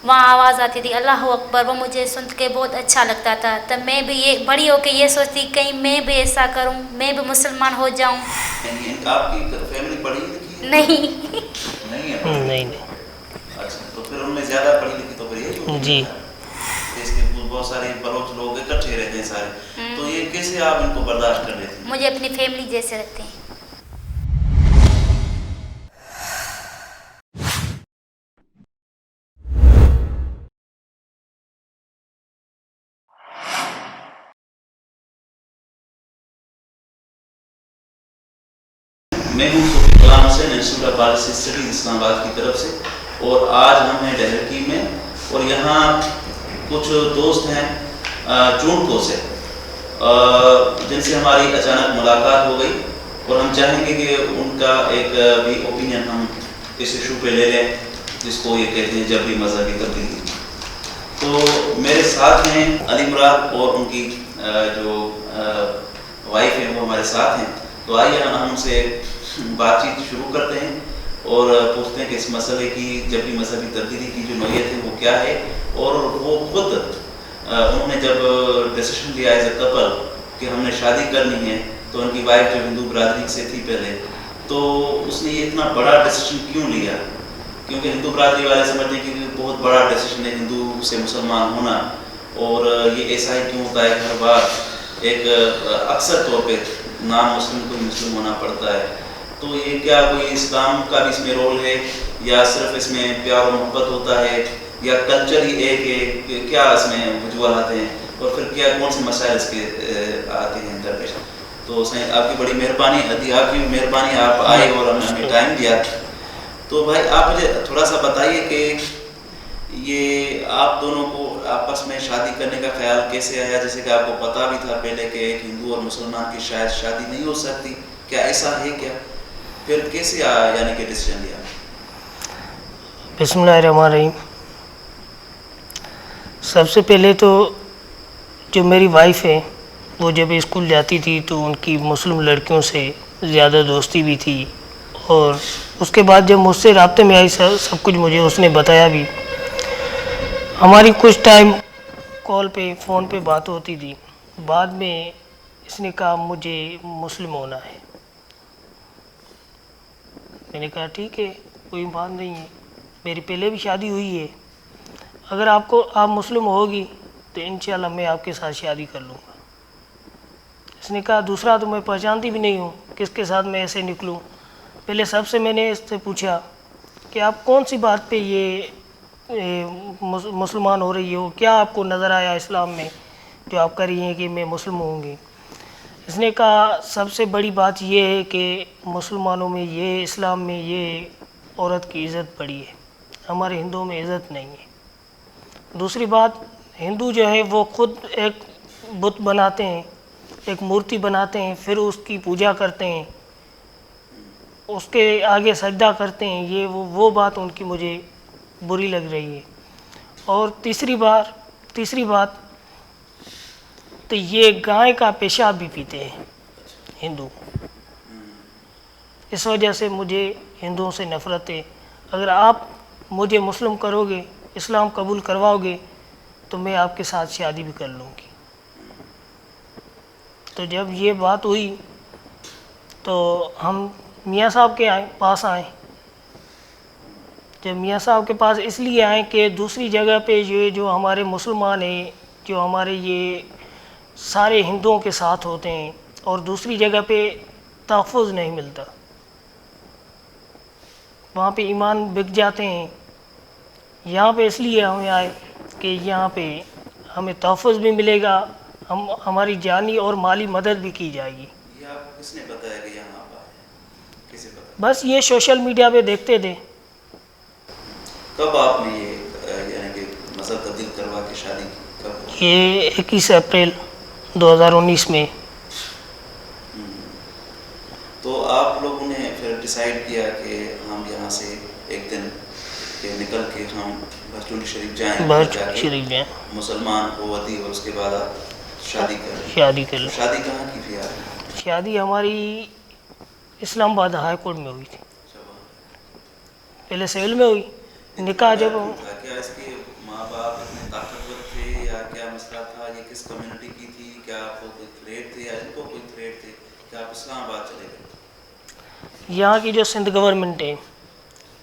وہاں آواز آتی تھی اللہ اکبر، وہ مجھے سن کے بہت اچھا لگتا تھا. تب میں بھی یہ بڑی ہو کے یہ سوچتی کہیں میں بھی ایسا کروں، میں بھی مسلمان ہو جاؤں. آپ کی فیملی پڑھی لکھی ہے؟ نہیں ہے. نہیں. اچھا، تو پھر ان میں زیادہ پڑھی لکھی تو پھر یہی ہوگی. جی. اس کے بہت سارے بلوچ لوگ اکٹھے رہتے ہیں سارے، تو یہ کیسے آپ ان کو برداشت کر لیتے ہیں؟ مجھے اپنی فیملی جیسے رکھتے ہیں. میں ہوں صوفی کلام سے، انسٹیٹیوٹ آف پالیسی اسٹڈیز اسلام آباد کی طرف سے، اور آج ہم ہیں ڈہرکی میں، اور یہاں کچھ دوست ہیں چونٹکو سے جن سے ہماری اچانک ملاقات ہو گئی، اور ہم چاہیں گے کہ ان کا ایک بھی اوپینین ہم اس ایشو پہ لے لیں جس کو یہ کہتے ہیں جبری مذہبی تبدیلی. تو میرے ساتھ ہیں علی مراد اور ان کی جو وائف ہیں وہ ہمارے ساتھ ہیں. تو آئیے ہم سے بات چیت شروع کرتے ہیں اور پوچھتے ہیں کہ اس مسئلے کی جبری مذہبی تبدیلی کی جو نوعیت ہے وہ کیا ہے، اور وہ خود انہوں نے جب ڈیسیشن لیا ایز اے کپل کہ ہم نے شادی کرنی ہے، تو ان کی وائف جو ہندو برادری سے تھی پہلے، تو اس نے یہ اتنا بڑا ڈیسیشن کیوں لیا؟ کیونکہ ہندو برادری والے سمجھتے ہیں کہ بہت بڑا ڈیسیشن ہے ہندو سے مسلمان ہونا، اور یہ ایسا ہی کیوں ہوتا ہے ہر بار ایک اکثر طور پہ نان مسلم کو مسلم ہونا پڑتا ہے. تو یہ کیا کوئی اسلام کا بھی اس میں رول ہے، یا صرف اس میں پیار و محبت ہوتا ہے، یا کلچر ہی ایک ہے کہ کیا اس میں وجوہات ہیں، اور پھر کیا کون سے مسائل اس کے آتے ہیں درپیش؟ تو آپ کی بڑی مہربانی، آپ کی مہربانی آپ آئے اور ہمیں ٹائم دیا. تو بھائی آپ مجھے تھوڑا سا بتائیے کہ یہ آپ دونوں کو آپس میں شادی کرنے کا خیال کیسے آیا؟ جیسے کہ آپ کو پتہ بھی تھا پہلے کہ ایک ہندو اور مسلمان کی شاید شادی نہیں ہو سکتی، کیا ایسا ہے کیا؟ پھر کیسے آیا یعنی کہ ڈیسیژن لیا؟ بسم اللہ الرحمن الرحیم. سب سے پہلے تو جو میری وائف ہے وہ جب اسکول جاتی تھی تو ان کی مسلم لڑکیوں سے زیادہ دوستی بھی تھی، اور اس کے بعد جب مجھ سے رابطے میں آئی سب کچھ مجھے اس نے بتایا بھی. ہماری کچھ ٹائم کال پہ فون پہ بات ہوتی تھی. بعد میں اس نے کہا مجھے مسلم ہونا ہے. میں نے کہا ٹھیک ہے، کوئی بات نہیں ہے، میری پہلے بھی شادی ہوئی ہے، اگر آپ مسلم ہوگی تو انشاءاللہ میں آپ کے ساتھ شادی کر لوں گا. اس نے کہا دوسرا تو میں پہچانتی بھی نہیں ہوں، کس کے ساتھ میں ایسے نکلوں. پہلے سب سے میں نے اس سے پوچھا کہ آپ کون سی بات پہ یہ مسلمان ہو رہی ہو، کیا آپ کو نظر آیا اسلام میں جو آپ کر رہی ہیں کہ میں مسلم ہوں گی. اس نے کہا سب سے بڑی بات یہ ہے کہ مسلمانوں میں یہ، اسلام میں یہ عورت کی عزت بڑی ہے، ہمارے ہندوؤں میں عزت نہیں ہے. دوسری بات، ہندو جو ہے وہ خود ایک بت بناتے ہیں، ایک مورتی بناتے ہیں، پھر اس کی پوجا کرتے ہیں، اس کے آگے سجدہ کرتے ہیں. یہ وہ بات ان کی مجھے بری لگ رہی ہے. اور تیسری بات تو یہ گائے کا پیشاب بھی پیتے ہیں ہندو. اس وجہ سے مجھے ہندوؤں سے نفرت ہے. اگر آپ مجھے مسلم کرو گے، اسلام قبول کرواؤ گے، تو میں آپ کے ساتھ شادی بھی کر لوں گی. تو جب یہ بات ہوئی تو ہم میاں صاحب کے پاس آئے. جب میاں صاحب کے پاس اس لیے آئے کہ دوسری جگہ پہ جو ہمارے مسلمان ہیں، جو ہمارے یہ سارے ہندوؤں کے ساتھ ہوتے ہیں، اور دوسری جگہ پہ تحفظ نہیں ملتا، وہاں پہ ایمان بک جاتے ہیں. یہاں پہ اس لیے ہمیں آئے کہ یہاں پہ ہمیں تحفظ بھی ملے گا، ہماری جانی اور مالی مدد بھی کی جائے گی. یہ آپ کو کس نے بتایا کہ یہاں آپ آئے؟ کسے بتایا؟ بس یہ سوشل میڈیا پہ دیکھتے تھے. کب آپ نے یہ یعنی کہ مذہب تبدیل کروا کے شادی کی؟ کب؟ یہ 21 اپریل 2019 میں. تو آپ لوگوں نے پھر ڈیسائیڈ کیا کہ ہم یہاں سے ایک دن کہ نکل کے ہم بھرچولی شریف جائیں، مسلمان ہوتی اور اس کے بعد آپ شادی کریں. شادی کر لیں. شادی کہاں کی تھی آپ؟ شادی ہماری اسلام آباد ہائی کورٹ میں ہوئی تھی. پہلے سیول میں ہوئی. نکاح جب کیا اس کے ماں باپ اتنے طاقتور تھے یا کیا مسئلہ تھا؟ یہ کس کمیونٹی کی تھی؟ کیا آپ کو کوئی تھریٹ تھے یا ان کو کوئی تھریٹ تھے کہ آپ اسلام آباد چلے گئے؟ یہاں کی جو سندھ گورنمنٹ ہے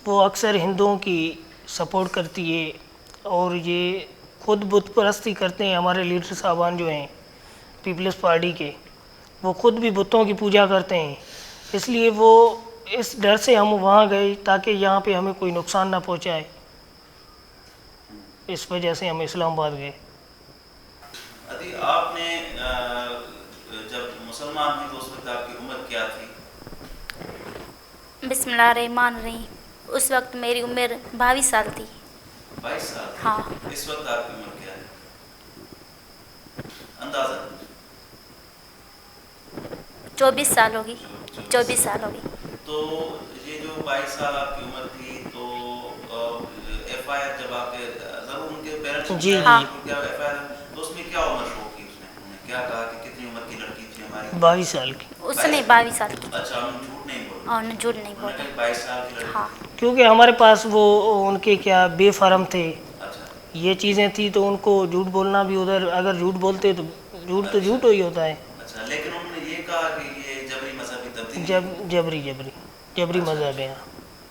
وہ اکثر ہندوؤں کی سپورٹ کرتی ہے اور یہ خود بت پرستی کرتے ہیں. ہمارے لیڈر صاحبان جو ہیں پیپلز پارٹی کے وہ خود بھی بتوں کی پوجا کرتے ہیں. اس لیے وہ اس ڈر سے ہم وہاں گئے تاکہ یہاں پہ ہمیں کوئی نقصان نہ پہنچائے. اس وجہ سے ہم اسلام آباد گئے. ادی آپ نے جب مسلمان ہوئے تو اس وقت آپ کی عمر کیا تھی؟ بسم اللہ الرحمن الرحیم. اس وقت میری عمر 22 سال تھی. 22 سال؟ ہاں. اس وقت آپ کی عمر کیا ہے اندازہ؟ 24 سال ہوگی. 24 سال ہوگی. تو یہ جو 22 سال آپ کی عمر تھی تو ایف آئی آر جب آپ کے ضرور ان کے پیرنٹس جی کیا ایف آئی آر تو اس میں کیا عمر شو کی؟ اس نے انہوں نے کیا کہا کہ کتنی عمر کی لڑکی تھی ہماری؟ 22 سال کی. اس نے 22 سال کی. اچھا انہوں نے جھوٹ نہیں بولا؟ اور جھوٹ نہیں بولا. 22 سال کی لڑکی. ہاں. کیونکہ ہمارے پاس وہ ان کے کیا بے فارم تھے اچھا یہ چیزیں تھی تو ان کو جھوٹ بولنا بھی ادھر اگر جھوٹ بولتے تو جھوٹ ہی ہوتا ہے. اچھا لیکن انہوں نے یہ کہا کہ یہ جبری مذہبی تبدیلی جبری مذہب ہے.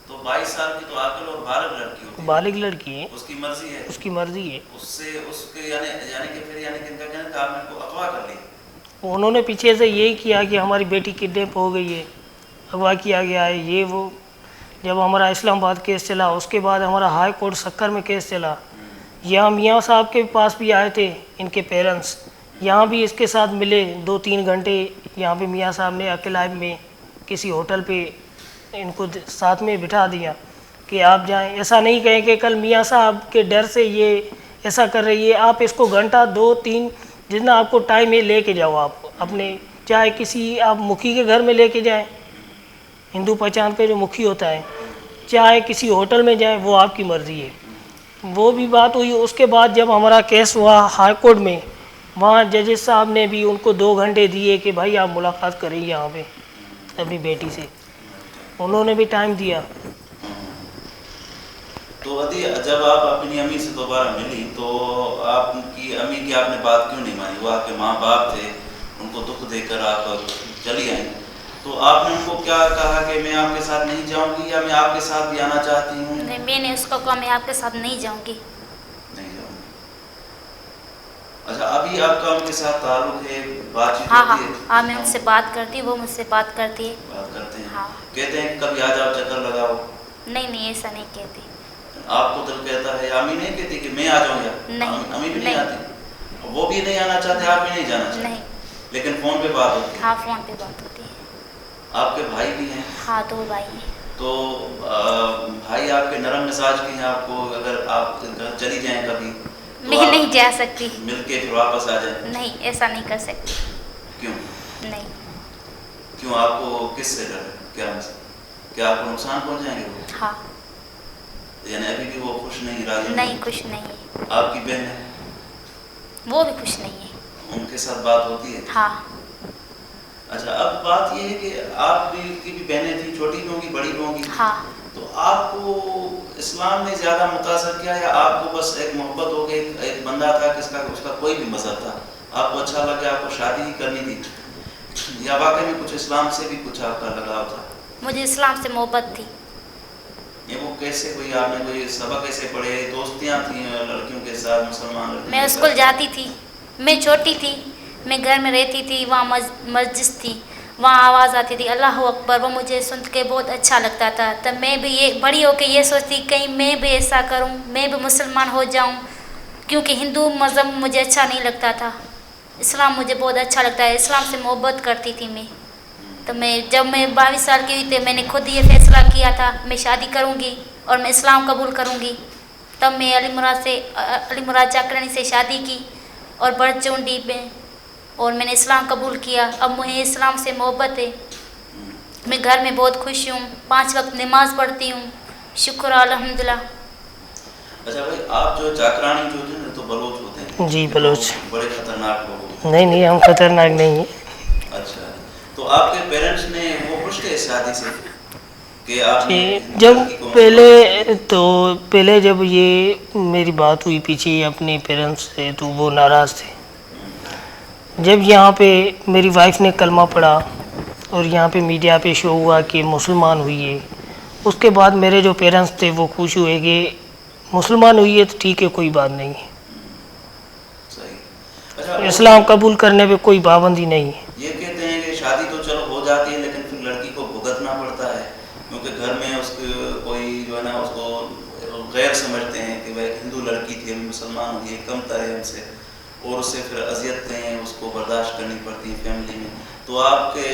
تو 22 سال کی تو عاقل اور بالغ لڑکی ہوتی ہے. بالغ لڑکی ہے. اس کی مرضی ہے. اس کی مرضی ہے. اس سے اس کے یعنی کہ پھر یعنی کہ ان کا کہنا تھا آپ نے کو اغوا کر لی. انہوں نے پیچھے سے یہی کیا کہ ہماری بیٹی کڈنیپ ہو گئی ہے اغوا کیا گیا ہے یہ وہ. جب ہمارا اسلام آباد کیس چلا اس کے بعد ہمارا ہائی کورٹ سکر میں کیس چلا. یہاں میاں صاحب کے پاس بھی آئے تھے ان کے پیرنٹس. یہاں بھی اس کے ساتھ ملے 2-3 گھنٹے. یہاں پہ میاں صاحب نے اکیلائب میں کسی ہوٹل پہ ان کو ساتھ میں بٹھا دیا کہ آپ جائیں. ایسا نہیں کہیں کہ کل میاں صاحب کے ڈر سے یہ ایسا کر رہی ہے. آپ اس کو گھنٹہ 2-3 جتنا آپ کو ٹائم ہے لے کے جاؤ. آپ اپنے چاہے کسی آپ مکھی کے گھر میں لے کے جائیں ہندو پہچان کا جو مکھی ہوتا ہے چاہے کسی ہوٹل میں جائیں وہ آپ کی مرضی ہے. وہ بھی بات ہوئی. اس کے بعد جب ہمارا کیس ہوا ہائی کورٹ میں وہاں ججز صاحب نے بھی ان کو 2 گھنٹے دیے کہ بھائی آپ ملاقات کریں یہاں پہ اپنی بیٹی سے. انہوں نے بھی ٹائم دیا. تو ادی جب آپ اپنی امی سے دوبارہ ملی تو آپ کی امی کی آپ نے بات کیوں نہیں مانی؟ وہ آپ کے ماں باپ تھے ان کو دکھ دے کر آپ چلی آئیں تو آپ نے ان کو کیا کہا کہ میں آپ کے ساتھ نہیں جاؤں گی یا میں آپ کے ساتھ بھی آنا چاہتی ہوں؟ نہیں میں نے اس کو کہا میں آپ کے ساتھ نہیں جاؤں گی. نہیں جاؤں گی. اچھا ابھی آپ کا ان کے ساتھ تعلق ہے بات چیت ہاں ہوتی ہے؟ ہاں میں ان سے بات کرتی ہوں وہ مجھ سے بات کرتی ہے. بات کرتے ہیں. ہاں. کہتے ہیں کبھی آ جاؤ چکر لگاؤ؟ نہیں ایسا نہیں کہتی. آپ کو دل کہتا ہے امی نہیں کہتی کہ میں آ جاؤں گا؟ نہیں. امی بھی نہیں آتی. وہ بھی نہیں آنا چاہتے آپ بھی نہیں جانا چاہتے؟ نہیں. لیکن فون پہ بات ہوتی ہے؟ ہاں فون پہ بات ہوتی ہے. آپ کے بھائی بھی ہیں؟ ہاں 2 بھائی ہیں. تو بھائی آپ کے نرم مزاج کے ہیں؟ آپ کو اگر آپ گھر چلی جائیں کبھی میں نہیں جا سکتی. مل کے پھر واپس آ جائیں؟ نہیں ایسا نہیں کر سکتی. کیوں؟ نہیں. کیوں آپ کو کس سے ڈر ہے؟ کیا آپ کو نقصان پہنچ جائیں گے وہ؟ ہاں. یعنی ابھی بھی وہ خوش نہیں راضی نہیں خوش نہیں ہے. آپ کی بہن ہے وہ بھی خوش نہیں ہے. ان کے ساتھ بات ہوتی ہے؟ ہاں. اچھا اب بات یہ ہے کہ آپ کی بھی بہنیں تھیں چھوٹی بھی ہوں گی بڑی بھی ہوں گی. ہاں. تو آپ کو اسلام نے زیادہ متاثر کیا یا آپ کو بس ایک محبت ہو گئی؟ ایک بندہ تھا کہ اس کا کوئی بھی مذہب تھا آپ کو اچھا لگا آپ کو شادی ہی کرنی تھی یا واقعی میں کچھ اسلام سے بھی کچھ آپ کا لگاؤ تھا؟ مجھے اسلام سے محبت تھی. یہ وہ کیسے ہوئی؟ آپ نے کوئی سبق کیسے پڑھے؟ دوستیاں تھیں لڑکیوں کے ساتھ مسلمان لڑکیوں؟ میں اسکول جاتی تھی. میں چھوٹی تھی. میں گھر میں رہتی تھی. وہاں مسجد تھی. وہاں آواز آتی تھی اللہ اکبر. وہ مجھے سن کے بہت اچھا لگتا تھا. تب میں بھی یہ بڑی ہو کے یہ سوچتی کہیں میں بھی ایسا کروں میں بھی مسلمان ہو جاؤں کیونکہ ہندو مذہب مجھے اچھا نہیں لگتا تھا. اسلام مجھے بہت اچھا لگتا ہے. اسلام سے محبت کرتی تھی میں. تو جب میں 22 سال کی ہوئی تھی میں نے خود یہ فیصلہ کیا تھا میں شادی کروں گی اور میں اسلام قبول کروں گی. تب میں علی مراد چاکرانی سے شادی کی اور بڑھ چونڈی میں اور میں نے اسلام قبول کیا. اب مجھے اسلام سے محبت ہے. میں گھر میں بہت خوش ہوں. 5 وقت نماز پڑھتی ہوں. شکر الحمدللہ. اچھا بھائی آپ جو چاکرانی جو ہیں تو بلوچ ہوتے ہیں؟ جی بلوچ. بڑے خطرناک لوگ؟ نہیں ہم خطرناک نہیں ہیں. اچھا تو آپ کے پیرنٹس نے وہ خوش تھے اس شادی سے کہ آپ نے جب لڑکی کو پہلے جب یہ میری بات ہوئی پیچھے اپنے پیرنٹس سے تو وہ ناراض تھے. جب یہاں پہ میری وائف نے کلمہ پڑھا اور یہاں پہ میڈیا پہ شو ہوا کہ مسلمان ہوئی ہے, اس کے بعد میرے جو پیرنٹس تھے وہ خوش ہوئے کہ مسلمان ہوئی ہے تو ٹھیک ہے, کوئی بات نہیں ہے, صحیح. اچھا اسلام قبول کرنے پہ کوئی پابندی نہیں ہے. یہ کہتے ہیں کہ شادی تو چلو ہو جاتی ہے لیکن پھر لڑکی کو بھگتنا پڑتا ہے, کیونکہ گھر میں اس کے کوئی جو ہے نا اس کو غیر سمجھتے ہیں کہ وہ ایک ہندو لڑکی تھی, ہم مسلمان ہوئی ہے, کم تر ہے ہم سے, اور اس سے پھر اذیتیں اس کو برداشت کرنی پڑتی ہیں فیملی میں. تو آپ کے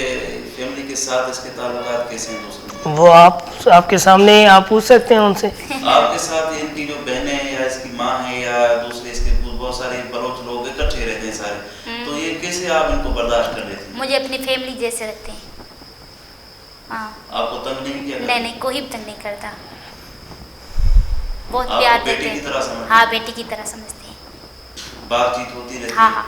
فیملی کے ساتھ اس کے تعلقات کیسے ہیں دوستوں؟ وہ آپ کے سامنے آپ پوچھ سکتے ہیں ان سے. آپ کے ساتھ ان کی جو بہنیں ہیں یا اس کی ماں ہے یا دوسرے اس کے بہت سارے بلوچ لوگ اکٹھے رہتے ہیں سارے, تو یہ کیسے آپ ان کو برداشت کر لیتے ہیں؟ مجھے اپنی فیملی جیسے رکھتے ہیں. ہاں, آپ کو تنگ نہیں کیا؟ نہیں, کوئی بھی تنگ نہیں کرتا, بہت پیار دیتے ہیں. ہاں, بیٹی کی طرح سمجھتے ہیں. بات چیت ہوتی رہتی ہے؟ ہاں.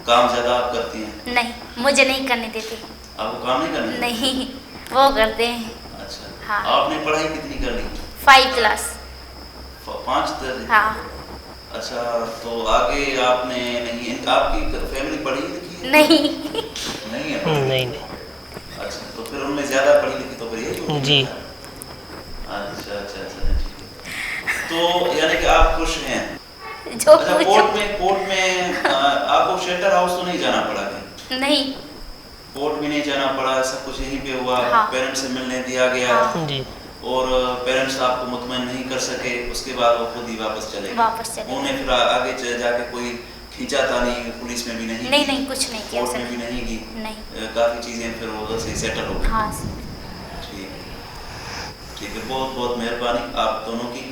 کام زیادہ آپ کرتی ہیں؟ نہیں, مجھے نہیں کرنے دیتے. آپ کو کام نہیں کرنے؟ نہیں, وہ کرتے ہیں. اچھا. ہاں. آپ نے پڑھائی کتنی کر لی؟ 5 کلاس. 5 تک؟ ہاں. اچھا, تو آگے آپ نے نہیں, آپ کی فیملی پڑھی لکھی ہے؟ نہیں. نہیں ہے؟ نہیں. اچھا, تو پھر ان میں زیادہ پڑھی لکھی تو پھر یہی ہوگی؟ جی. اچھا, ٹھیک ہے. تو یعنی کہ آپ خوش ہیں؟ جو اچھا, کورٹ میں آپ کو شیلٹر ہاؤس تو نہیں جانا پڑا کہیں؟ نہیں. کورٹ بھی نہیں جانا پڑا, سب کچھ یہیں پہ ہوا؟ ہاں. پیرنٹس سے ملنے دیا گیا؟ جی. اور پیرنٹس آپ کو مطمئن نہیں کر سکے, اس کے بعد وہ خود ہی واپس چلے گئے؟ انہوں نے پھر آگے جا کے کوئی کھینچا تھا نہیں, پولیس میں بھی نہیں؟ نہیں, کچھ نہیں کیا. کورٹ میں بھی نہیں کی؟ نہیں. کافی چیزیں پھر ادھر سے سیٹل ہو گئی؟ ہاں. ٹھیک ہے, بہت بہت مہربانی آپ دونوں کی.